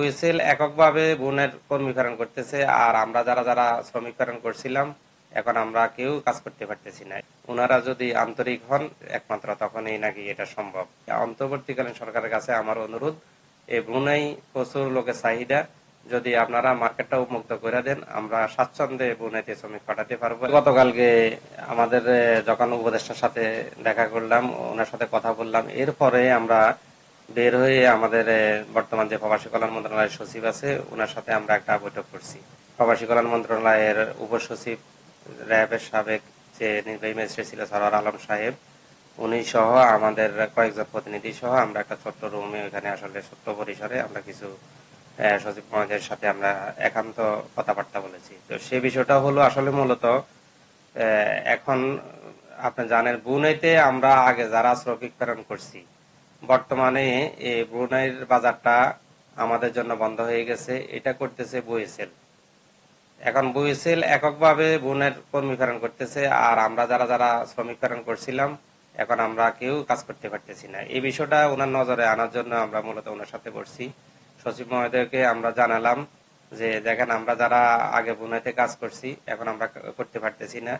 বুয়েসেল এককভাবে বনের কর্মী প্রেরণ করতেছে, আর আমরা যারা যারা শ্রমিক প্রেরণ করছিলাম এখন আমরা কেউ কাজ করতে পারতেছি না। ওনারা যদি আন্তরিক হন একমাত্র তখনই নাকি এটা সম্ভব। অন্তর্বর্তীকালীন সরকারের কাছে আমার অনুরোধ, এই ব্রুনাই প্রচুর লোকের চাহিদা, যদি আপনারা মার্কেটটা উন্মুক্ত করে দেন আমরা স্বাচ্ছন্দ্যে ব্রুনাইতে শ্রমিক পাঠাতে পারবো। গতকালকে আমাদের যখন উপদেষ্টার সাথে দেখা করলাম, ওনার সাথে কথা বললাম, এরপরে আমরা বের হয়ে আমাদের বর্তমান যে প্রবাসী কল্যাণ মন্ত্রণালয়ের সচিব আছে ওনার সাথে আমরা একটা বৈঠক করছি। প্রবাসী কল্যাণ মন্ত্রণালয়ের উপসচিব র্যাবের সাবেক যে নির্বাহী ম্যাজিস্ট্রেট ছিল সরওয়ার আলম সাহেব, উনি সহ আমাদের কয়েকজন প্রতিনিধি সহ আমরা একটা ছোট্ট রুমে ওইখানে আসলে ছোট্ট পরিসরে আমরা কিছু সচিব মহোদয়ের সাথে আমরা একান্ত কথাবার্তা বলেছি। তো সে বিষয়টা হলো আসলে মূলত এখন আপনি জানেন ব্রুনাইতে আমরা আগে যারা শ্রমিক প্রেরণ করছি, বর্তমানে এই ব্রুনাইয়ের বাজারটা আমাদের জন্য বন্ধ হয়ে গেছে, এটা করতেছে বুয়েসেল। এখন বুয়েসেল এককভাবে বনের কর্মী প্রেরণ করতেছে, আর আমরা যারা যারা শ্রমিক প্রেরণ করছিলাম এখন আমরা কেউ কাজ করতে পারতেছি না। এই বিষয়টা ওনার নজরে আনার জন্য আমরা মূলত ওনার সাথে বসছি। সচিব মহোদয়কে আমরা জানালাম যে দেখেন আমরা যারা আগে বুনাইতে কাজ করছি এখন আমরা করতে পারতেছি না,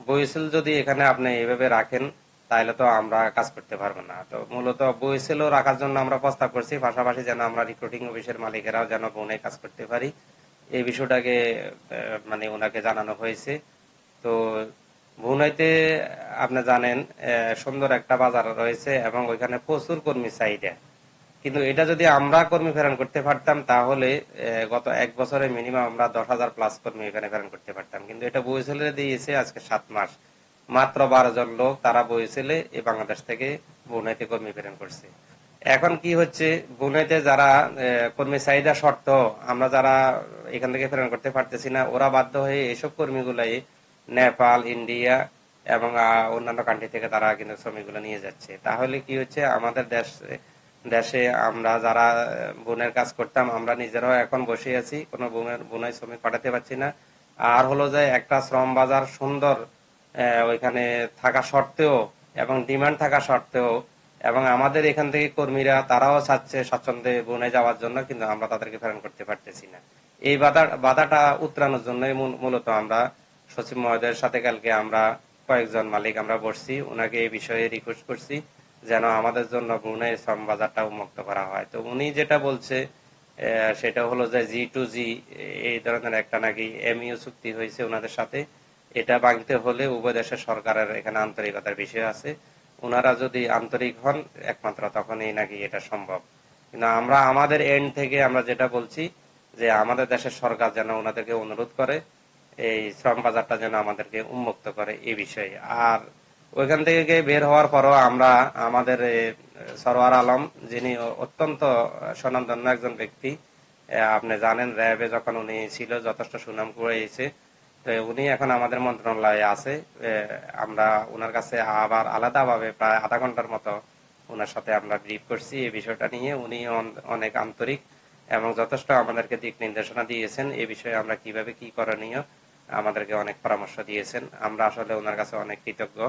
বুয়েসেল যদি এখানে আপনি এইভাবে রাখেন তাহলে তো আমরা কাজ করতে পারবো না। তো মূলত বুয়েসেলও রাখার জন্য আমরা প্রস্তাব করছি, পাশাপাশি যেন আমরা রিক্রুটিং অফিসের মালিকেরাও যেন বনে কাজ করতে পারি, এই বিষয়টাকে মানে ওনাকে জানানো হয়েছে। তো ভুনাইতে আপনি জানেন সুন্দর একটা বাজার রয়েছে এবং ওইখানে প্রচুর কর্মী চাহিদা, কিন্তু এটা যদি আমরা কর্মী প্রেরণ করতে পারতাম তাহলে গত এক বছরে মিনিমাম আমরা 10,000 প্লাস কর্মী এখানে প্রেরণ করতে পারতাম। কিন্তু এটা বুয়েসেলে দিয়েছে আজকে 7 মাস, মাত্র 12 জন লোক তারা বুয়েসেলে এই বাংলাদেশ থেকে বুনাইতে কর্মী প্রেরণ করছে। এখন কি হচ্ছে, বুনাইতে যারা কর্মী চাহিদা শর্ত আমরা যারা এখান থেকে প্রেরণ করতে পারতেছি না, ওরা বাধ্য হয়ে এসব কর্মীগুলাই নেপাল, ইন্ডিয়া এবং অন্যান্য কান্ট্রি থেকে তারা কিন্তু শ্রমিকগুলো নিয়ে যাচ্ছে। তাহলে কি হচ্ছে, আমাদের দেশে আমরা যারা বোনের কাজ করতাম আমরা নিজেরাও এখন বসে আছি, কোনো বোনাই শ্রমিক পাঠাতে পারছি না। আর হলো যে একটা শ্রম বাজার সুন্দর ওইখানে থাকা সত্ত্বেও এবং ডিমান্ড থাকা সত্ত্বেও এবং আমাদের এখান থেকে কর্মীরা তারাও চাচ্ছে স্বাচ্ছন্দ্যে বনে যাওয়ার জন্য, কিন্তু আমরা তাদেরকে প্রেরণ করতে পারতেছি না। এই বাধাটা উত্তরানোর জন্যই মূলত আমরা সচিব মহোদয়ের সাথে কালকে আমরা কয়েকজন মালিক আমরা বসছি, ওনাকে এই বিষয়ে রিকোয়েস্ট করছি যেন আমাদের জন্য ব্রুনাইয়ের শ্রম বাজারটা উন্মুক্ত করা হয়। তো উনি যেটা বলছে সেটা হলো যে G2G এই ধরনের একটা নাকি MOU চুক্তি হয়েছে ওনাদের সাথে, এটা ভাঙতে হলে উভয় দেশের সরকারের এখানে আন্তরিকতার বিষয় আছে। ওনারা যদি আন্তরিক হন একমাত্র তখনই নাকি এটা সম্ভব। কিন্তু আমরা আমাদের এন্ড থেকে আমরা যেটা বলছি যে আমাদের দেশের সরকার যেন ওনাদেরকে অনুরোধ করে এই শ্রম বাজারটা যেন আমাদেরকে উন্মুক্ত করে এই বিষয়ে। আর ওইখান থেকে বের হওয়ার পরও আমরা আমাদের সরওয়ার আলম, যিনি অত্যন্ত স্বনামধন্য একজন ব্যক্তি, আপনি জানেন র্যাবে যখন উনি ছিল যথেষ্ট সুনাম কুড়িয়েছে, তো উনি এখন আমাদের মন্ত্রণালয়ে আছে। আমরা ওনার কাছে আবার আলাদাভাবে প্রায় আধা ঘন্টার মতো ওনার সাথে আমরা ব্রিফ করছি এই বিষয়টা নিয়ে। উনি অনেক আন্তরিক এবং যথেষ্ট আমাদেরকে দিক নির্দেশনা দিয়েছেন এই বিষয়ে আমরা কিভাবে কি করণীয়, আমাদেরকে অনেক পরামর্শ দিয়েছেন। আমরা আসলে ওনার কাছে অনেক কৃতজ্ঞ।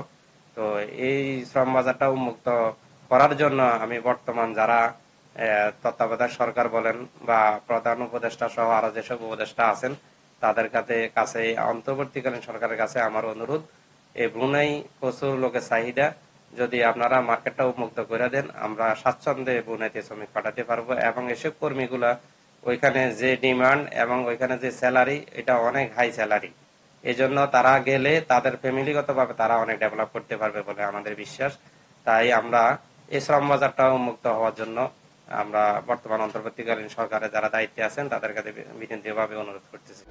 তো এই শ্রম বাজারটা উন্মুক্ত করার জন্য আমি বর্তমান যারা তত্ত্বাবধায়ক সরকার বলেন বা প্রধান উপদেষ্টা সহ আরো যেসব উপদেষ্টা আছেন তাদের কাছে অন্তর্বর্তীকালীন সরকারের কাছে আমার অনুরোধ, এই ব্রুনাই প্রচুর লোকের চাহিদা, যদি আপনারা মার্কেটটা উন্মুক্ত করে দেন আমরা স্বাচ্ছন্দ্যে ব্রুনাইতে শ্রমিক পাঠাতে পারবো এবং এসব কর্মীগুলা ওইখানে যে ডিমান্ড এবং ওইখানে যে স্যালারি এটা অনেক হাই স্যালারি, এই জন্য তারা গেলে তাদের ফ্যামিলিগতভাবে তারা অনেক ডেভেলপ করতে পারবে বলে আমাদের বিশ্বাস। তাই আমরা এই শ্রম বাজারটা উন্মুক্ত হওয়ার জন্য আমরা বর্তমান অন্তর্বর্তীকালীন সরকারের যারা দায়িত্বে আছেন তাদের কাছে বিনীতভাবে অনুরোধ করতেছি।